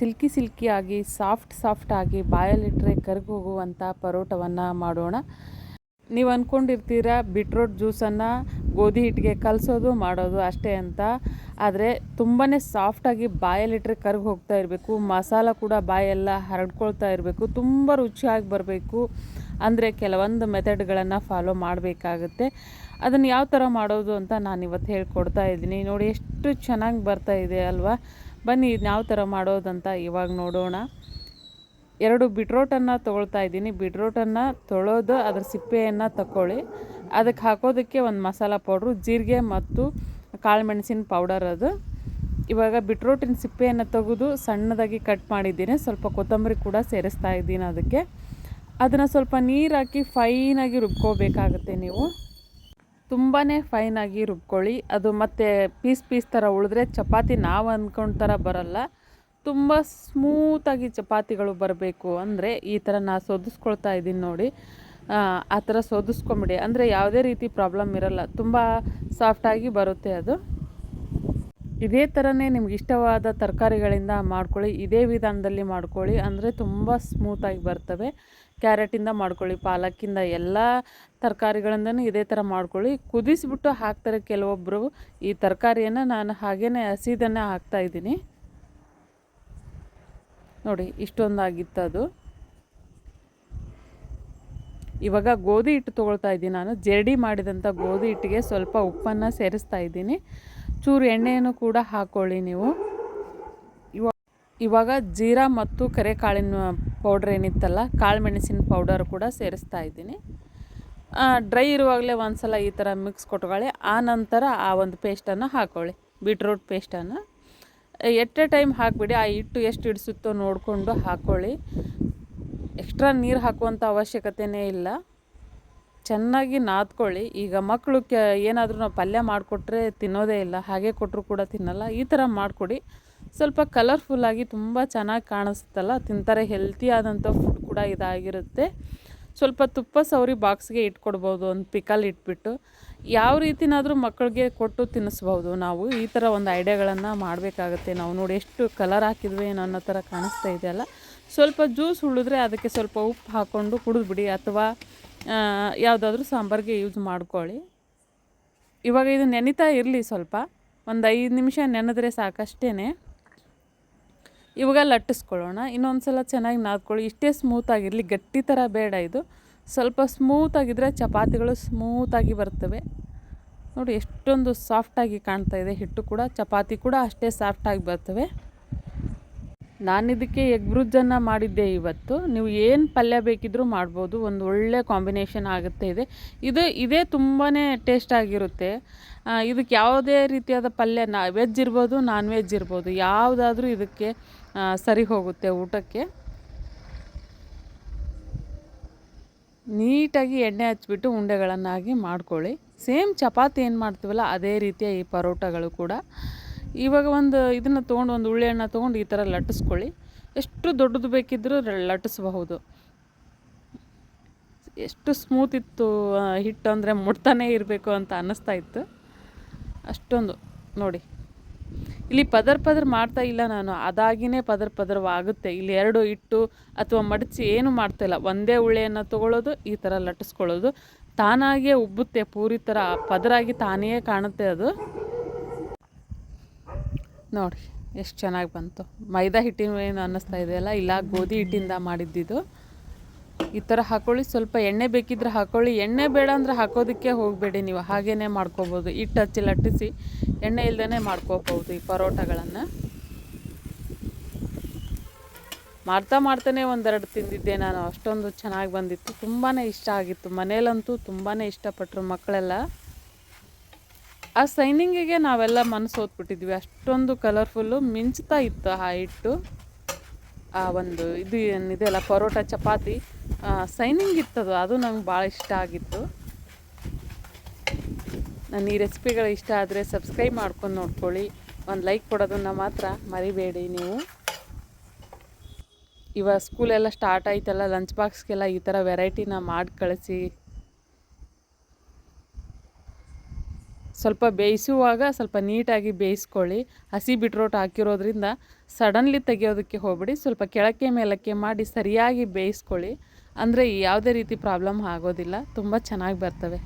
ಸಿಲ್ಕಿಯಾಗಿ ಸಾಫ್ಟಾಗಿ ಬಾಯಲ್ಲಿಟ್ಟರೆ ಕರಗಿ ಹೋಗುವಂಥ ಪರೋಟವನ್ನು ಮಾಡೋಣ. ನೀವು ಅಂದ್ಕೊಂಡಿರ್ತೀರ ಬೀಟ್ರೋಟ್ ಜ್ಯೂಸನ್ನು ಗೋಧಿ ಹಿಟ್ಟಿಗೆ ಕಲಸೋದು ಮಾಡೋದು ಅಷ್ಟೇ ಅಂತ. ಆದರೆ ತುಂಬಾ ಸಾಫ್ಟಾಗಿ ಬಾಯಲ್ಲಿಟ್ಟರೆ ಕರಗಿ ಹೋಗ್ತಾ ಇರಬೇಕು. ಮಸಾಲ ಕೂಡ ಬಾಯೆಲ್ಲ ಹರಡ್ಕೊಳ್ತಾ ಇರಬೇಕು. ತುಂಬ ರುಚಿಯಾಗಿ ಬರಬೇಕು ಅಂದರೆ ಕೆಲವೊಂದು ಮೆಥಡ್ಗಳನ್ನು ಫಾಲೋ ಮಾಡಬೇಕಾಗುತ್ತೆ. ಅದನ್ನು ಯಾವ ಥರ ಮಾಡೋದು ಅಂತ ನಾನು ಇವತ್ತು ಹೇಳ್ಕೊಡ್ತಾ ಇದ್ದೀನಿ. ನೋಡಿ ಎಷ್ಟು ಚೆನ್ನಾಗಿ ಬರ್ತಾ ಇದೆ ಅಲ್ವಾ. ಬನ್ನಿ ಇದನ್ನ ಯಾವ ಥರ ಮಾಡೋದಂತ ಇವಾಗ ನೋಡೋಣ. 2 ಬೀಟ್ರೋಟನ್ನು ತೊಗೊಳ್ತಾ ಇದ್ದೀನಿ. ಬೀಟ್ರೋಟನ್ನು ತೊಳೆದು ಅದರ ಸಿಪ್ಪೆಯನ್ನು ತಗೊಳ್ಳಿ. ಅದಕ್ಕೆ ಹಾಕೋದಕ್ಕೆ ಒಂದು ಮಸಾಲ ಪೌಡ್ರು, ಜೀರಿಗೆ ಮತ್ತು ಕಾಳು ಮೆಣಸಿನ ಪೌಡರ್ ಅದು. ಇವಾಗ ಬೀಟ್ರೋಟಿನ ಸಿಪ್ಪೆಯನ್ನು ತೆಗೆದು ಸಣ್ಣದಾಗಿ ಕಟ್ ಮಾಡಿದ್ದೀನಿ. ಸ್ವಲ್ಪ ಕೊತ್ತಂಬರಿ ಕೂಡ ಸೇರಿಸ್ತಾ ಇದ್ದೀನಿ ಅದಕ್ಕೆ. ಅದನ್ನು ಸ್ವಲ್ಪ ನೀರು ಹಾಕಿ ಫೈನಾಗಿ ರುಬ್ಕೋಬೇಕಾಗುತ್ತೆ. ನೀವು ತುಂಬಾ ಫೈನಾಗಿ ರುಬ್ಕೊಳ್ಳಿ. ಅದು ಮತ್ತು ಪೀಸ್ ಥರ ಉಳಿದ್ರೆ ಚಪಾತಿ ನಾವು ಅಂದ್ಕೊಂಡ ಥರ ಬರಲ್ಲ. ತುಂಬ ಸ್ಮೂತಾಗಿ ಚಪಾತಿಗಳು ಬರಬೇಕು ಅಂದರೆ ಈ ಥರ ನಾನು ಸೋದಿಸ್ಕೊಳ್ತಾ ಇದ್ದೀನಿ ನೋಡಿ. ಆ ಥರ ಸೋದಿಸ್ಕೊಂಬಿಡಿ, ಅಂದರೆ ಯಾವುದೇ ರೀತಿ ಪ್ರಾಬ್ಲಮ್ ಇರಲ್ಲ. ತುಂಬ ಸಾಫ್ಟಾಗಿ ಬರುತ್ತೆ ಅದು. ಇದೇ ಥರನೇ ನಿಮ್ಗೆ ಇಷ್ಟವಾದ ತರಕಾರಿಗಳಿಂದ ಮಾಡ್ಕೊಳ್ಳಿ. ಇದೇ ವಿಧಾನದಲ್ಲಿ ಮಾಡ್ಕೊಳ್ಳಿ, ಅಂದರೆ ತುಂಬ ಸ್ಮೂತಾಗಿ ಬರ್ತವೆ. ಕ್ಯಾರೆಟಿಂದ ಮಾಡ್ಕೊಳ್ಳಿ, ಪಾಲಕ್ಕಿಂದ, ಎಲ್ಲ ತರಕಾರಿಗಳಿಂದನೂ ಇದೇ ಥರ ಮಾಡ್ಕೊಳ್ಳಿ. ಕುದಿಸಿಬಿಟ್ಟು ಹಾಕ್ತಾರೆ ಕೆಲವೊಬ್ಬರು ಈ ತರಕಾರಿಯನ್ನು. ನಾನು ಹಾಗೇ ಹಸಿದನ್ನೇ ಹಾಕ್ತಾಯಿದ್ದೀನಿ ನೋಡಿ. ಇಷ್ಟೊಂದಾಗಿತ್ತು ಅದು. ಇವಾಗ ಗೋಧಿ ಹಿಟ್ಟು ತೊಗೊಳ್ತಾ ಇದ್ದೀನಿ ನಾನು. ಜರಡಿ ಮಾಡಿದಂಥ ಗೋಧಿ ಹಿಟ್ಟಿಗೆ ಸ್ವಲ್ಪ ಉಪ್ಪನ್ನು ಸೇರಿಸ್ತಾ ಇದ್ದೀನಿ. ಚೂರು ಎಣ್ಣೆಯನ್ನು ಕೂಡ ಹಾಕ್ಕೊಳ್ಳಿ ನೀವು. ಇವಾಗ ಜೀರಾ ಮತ್ತು ಕರೆಕಾಳಿನ ಪೌಡ್ರ್ ಏನಿತ್ತಲ್ಲ, ಕಾಳು ಮೆಣಸಿನ ಪೌಡರ್ ಕೂಡ ಸೇರಿಸ್ತಾ ಇದ್ದೀನಿ. ಡ್ರೈ ಇರುವಾಗಲೇ ಒಂದು ಸಲ ಈ ಥರ ಮಿಕ್ಸ್ ಕೊಟ್ಕೊಳ್ಳಿ. ಆ ನಂತರ ಆ ಒಂದು ಪೇಸ್ಟನ್ನು ಹಾಕ್ಕೊಳ್ಳಿ, ಬೀಟ್ರೋಟ್ ಪೇಸ್ಟನ್ನು. ಎಟ್ ಎ ಟೈಮ್ ಹಾಕಿಬಿಡಿ. ಆ ಹಿಟ್ಟು ಎಷ್ಟು ಹಿಡಿಸುತ್ತೋ ನೋಡಿಕೊಂಡು ಹಾಕ್ಕೊಳ್ಳಿ. ಎಕ್ಸ್ಟ್ರಾ ನೀರು ಹಾಕುವಂಥ ಅವಶ್ಯಕತೆಯೇ ಇಲ್ಲ. ಚೆನ್ನಾಗಿ ನಾದ್ಕೊಳ್ಳಿ. ಈಗ ಮಕ್ಕಳು ಏನಾದರೂ ನಾವು ಪಲ್ಯ ಮಾಡಿಕೊಟ್ರೆ ತಿನ್ನೋದೇ ಇಲ್ಲ, ಹಾಗೆ ಕೊಟ್ಟರು ಕೂಡ ತಿನ್ನಲ್ಲ. ಈ ಥರ ಮಾಡಿಕೊಡಿ. ಸ್ವಲ್ಪ ಕಲರ್ಫುಲ್ಲಾಗಿ ತುಂಬ ಚೆನ್ನಾಗಿ ಕಾಣಿಸ್ತಲ್ಲ, ತಿಂತಾರೆ. ಹೆಲ್ತಿ ಆದಂಥ ಫುಡ್ ಕೂಡ ಇದಾಗಿರುತ್ತೆ. ಸ್ವಲ್ಪ ತುಪ್ಪ ಸವರಿ ಬಾಕ್ಸ್ಗೆ ಇಟ್ಕೊಡ್ಬೋದು, ಒಂದು ಪಿಕಲ್ ಇಟ್ಬಿಟ್ಟು. ಯಾವ ರೀತಿನಾದರೂ ಮಕ್ಕಳಿಗೆ ಕೊಟ್ಟು ತಿನ್ನಿಸ್ಬೋದು ನಾವು. ಈ ಥರ ಒಂದು ಐಡಿಯಾಗಳನ್ನು ಮಾಡಬೇಕಾಗತ್ತೆ ನಾವು. ನೋಡಿ ಎಷ್ಟು ಕಲರ್ ಹಾಕಿದ್ವಿ ಅನ್ನೋ ಥರ ಕಾಣಿಸ್ತಾ ಇದೆಯಲ್ಲ. ಸ್ವಲ್ಪ ಜ್ಯೂಸ್ ಉಳಿದ್ರೆ ಅದಕ್ಕೆ ಸ್ವಲ್ಪ ಉಪ್ಪು ಹಾಕ್ಕೊಂಡು ಕುಡಿದ್ಬಿಡಿ, ಅಥವಾ ಯಾವುದಾದ್ರೂ ಸಾಂಬಾರಿಗೆ ಯೂಸ್ ಮಾಡ್ಕೊಳ್ಳಿ. ಇವಾಗ ಇದು ನೆನಿತಾ ಇರಲಿ, ಸ್ವಲ್ಪ ಒಂದು 5 ನಿಮಿಷ ನೆನೆದ್ರೆ ಸಾಕಷ್ಟೇ. ಇವಾಗ ಲಟ್ಟಿಸ್ಕೊಳ್ಳೋಣ. ಇನ್ನೊಂದು ಸಲ ಚೆನ್ನಾಗಿ ನಾದ್ಕೊಳ್ಳಿ. ಇಷ್ಟೇ ಸ್ಮೂತಾಗಿರಲಿ, ಗಟ್ಟಿ ಥರ ಬೇಡ ಇದು. ಸ್ವಲ್ಪ ಸ್ಮೂತಾಗಿದ್ದರೆ ಚಪಾತಿಗಳು ಸ್ಮೂತಾಗಿ ಬರ್ತವೆ. ನೋಡಿ ಎಷ್ಟೊಂದು ಸಾಫ್ಟಾಗಿ ಕಾಣ್ತಾ ಇದೆ ಹಿಟ್ಟು ಕೂಡ. ಚಪಾತಿ ಕೂಡ ಅಷ್ಟೇ ಸಾಫ್ಟಾಗಿ ಬರ್ತವೆ. ನಾನಿದಕ್ಕೆ ಎಗ್ ಬ್ರುಜ್ಜನ್ನು ಮಾಡಿದ್ದೆ ಇವತ್ತು. ನೀವು ಏನು ಪಲ್ಯ ಬೇಕಿದ್ರೂ ಮಾಡ್ಬೋದು. ಒಂದು ಒಳ್ಳೆ ಕಾಂಬಿನೇಷನ್ ಆಗುತ್ತೆ ಇದೇ ತುಂಬಾ ಟೇಸ್ಟಾಗಿರುತ್ತೆ. ಇದಕ್ಕೆ ಯಾವುದೇ ರೀತಿಯಾದ ಪಲ್ಯ, ವೆಜ್ ಇರ್ಬೋದು, ನಾನ್ ವೆಜ್ ಇರ್ಬೋದು, ಯಾವುದಾದ್ರೂ ಇದಕ್ಕೆ ಸರಿ ಹೋಗುತ್ತೆ ಊಟಕ್ಕೆ. ನೀಟಾಗಿ ಎಣ್ಣೆ ಹಚ್ಬಿಟ್ಟು ಉಂಡೆಗಳನ್ನಾಗಿ ಮಾಡ್ಕೊಳ್ಳಿ. ಸೇಮ್ ಚಪಾತಿ ಏನು ಮಾಡ್ತೀವಲ್ಲ ಅದೇ ರೀತಿಯ ಈ ಪರೋಟಗಳು ಕೂಡ. ಇವಾಗ ಇದನ್ನು ತೊಗೊಂಡು, ಒಂದು ಉಳ್ಳೆಹಣ್ಣು ತೊಗೊಂಡು ಈ ಥರ ಲಟ್ಟಿಸ್ಕೊಳ್ಳಿ. ಎಷ್ಟು ದೊಡ್ಡದು ಬೇಕಿದ್ದರೂ ಲಟ್ಟಿಸ್ಬಹುದು. ಎಷ್ಟು ಸ್ಮೂತ್ ಇತ್ತು ಹಿಟ್ಟು ಅಂದರೆ ಮುಟ್ತಾನೇ ಇರಬೇಕು ಅಂತ ಅನ್ನಿಸ್ತಾ ಇತ್ತು, ಅಷ್ಟೊಂದು. ನೋಡಿ ಇಲ್ಲಿ ಪದರ ಮಾಡ್ತಾ ಇಲ್ಲ ನಾನು, ಅದಾಗಿಯೇ ಪದರವಾಗುತ್ತೆ. ಇಲ್ಲಿ 2 ಇಟ್ಟು ಅಥವಾ ಮಡಚಿ ಏನು ಮಾಡ್ತಾಯಿಲ್ಲ. ಒಂದೇ ಉಳ್ಳೆಯನ್ನು ತೊಗೊಳ್ಳೋದು, ಈ ಥರ ಲಟ್ಟಿಸ್ಕೊಳ್ಳೋದು. ತಾನಾಗೇ ಉಬ್ಬುತ್ತೆ, ಪೂರಿ ಥರ ಪದರಾಗಿ ತಾನೇ ಕಾಣುತ್ತೆ ಅದು. ನೋಡಿ ಎಷ್ಟು ಚೆನ್ನಾಗಿ ಬಂತು. ಮೈದಾ ಹಿಟ್ಟಿನ ಅನ್ನಿಸ್ತಾ ಇದೆಯಲ್ಲ, ಇಲ್ಲ ಗೋಧಿ ಹಿಟ್ಟಿಂದ ಮಾಡಿದ್ದಿದ್ದು. ಈ ಥರ ಹಾಕ್ಕೊಳ್ಳಿ. ಸ್ವಲ್ಪ ಎಣ್ಣೆ ಬೇಕಿದ್ರೆ ಹಾಕ್ಕೊಳ್ಳಿ. ಎಣ್ಣೆ ಬೇಡ ಅಂದರೆ ಹಾಕೋದಕ್ಕೆ ಹೋಗಬೇಡಿ, ನೀವು ಹಾಗೇ ಮಾಡ್ಕೋಬೋದು. ಹಿಟ್ಟು ಹಚ್ಚಿ ಲಟ್ಟಿಸಿ ಎಣ್ಣೆ ಇಲ್ಲದೇ ಮಾಡ್ಕೋಬೋದು ಈ ಪರೋಟಗಳನ್ನು. ಮಾಡ್ತಾನೆ ಒಂದೆರಡು ತಿಂದಿದ್ದೆ ನಾನು, ಅಷ್ಟೊಂದು ಚೆನ್ನಾಗಿ ಬಂದಿತ್ತು. ತುಂಬಾ ಇಷ್ಟ ಆಗಿತ್ತು. ಮನೇಲಂತೂ ತುಂಬಾ ಇಷ್ಟಪಟ್ಟರು ಮಕ್ಕಳೆಲ್ಲ. ಆ ಸೈನಿಂಗಿಗೆ ನಾವೆಲ್ಲ ಮನಸ್ಸು ಓದ್ಬಿಟ್ಟಿದ್ವಿ, ಅಷ್ಟೊಂದು ಕಲರ್ಫುಲ್ಲು ಮಿಂಚ್ತಾ ಇತ್ತು ಆ ಹಿಟ್ಟು. ಆ ಒಂದು ಇದು ಏನಿದೆಯಲ್ಲ ಪರೋಟ ಚಪಾತಿ ಸೈನಿಂಗ್ ಇತ್ತದು, ಅದು ನಂಗೆ ಭಾಳ ಇಷ್ಟ ಆಗಿತ್ತು. ನನ್ನ ಈ ರೆಸಿಪಿಗಳು ಇಷ್ಟ ಆದರೆ ಸಬ್ಸ್ಕ್ರೈಬ್ ಮಾಡ್ಕೊಂಡು ನೋಡ್ಕೊಳ್ಳಿ. ಒಂದು ಲೈಕ್ ಕೊಡೋದನ್ನು ಮಾತ್ರ ಮರಿಬೇಡಿ ನೀವು. ಇವಾಗ ಸ್ಕೂಲೆಲ್ಲ ಸ್ಟಾರ್ಟ್ ಆಯ್ತಲ್ಲ, ಲಂಚ್ ಬಾಕ್ಸ್ಗೆಲ್ಲ ಈ ಥರ ವೆರೈಟಿನ ಮಾಡಿ ಕಳಿಸಿ. ಸ್ವಲ್ಪ ಬೇಯಿಸುವಾಗ ಸ್ವಲ್ಪ ನೀಟಾಗಿ ಬೇಯಿಸ್ಕೊಳ್ಳಿ. ಹಸಿ ಬೀಟ್ರೋಟ್ ಹಾಕಿರೋದ್ರಿಂದ ಸಡನ್ಲಿ ತೆಗೆಯೋದಕ್ಕೆ ಹೋಗ್ಬಿಡಿ. ಸ್ವಲ್ಪ ಕೆಳಕ್ಕೆ ಮೇಲಕ್ಕೆ ಮಾಡಿ ಸರಿಯಾಗಿ ಬೇಯಿಸ್ಕೊಳ್ಳಿ. ಅಂದರೆ ಯಾವುದೇ ರೀತಿ ಪ್ರಾಬ್ಲಮ್ ಆಗೋದಿಲ್ಲ, ತುಂಬ ಚೆನ್ನಾಗಿ ಬರ್ತವೆ.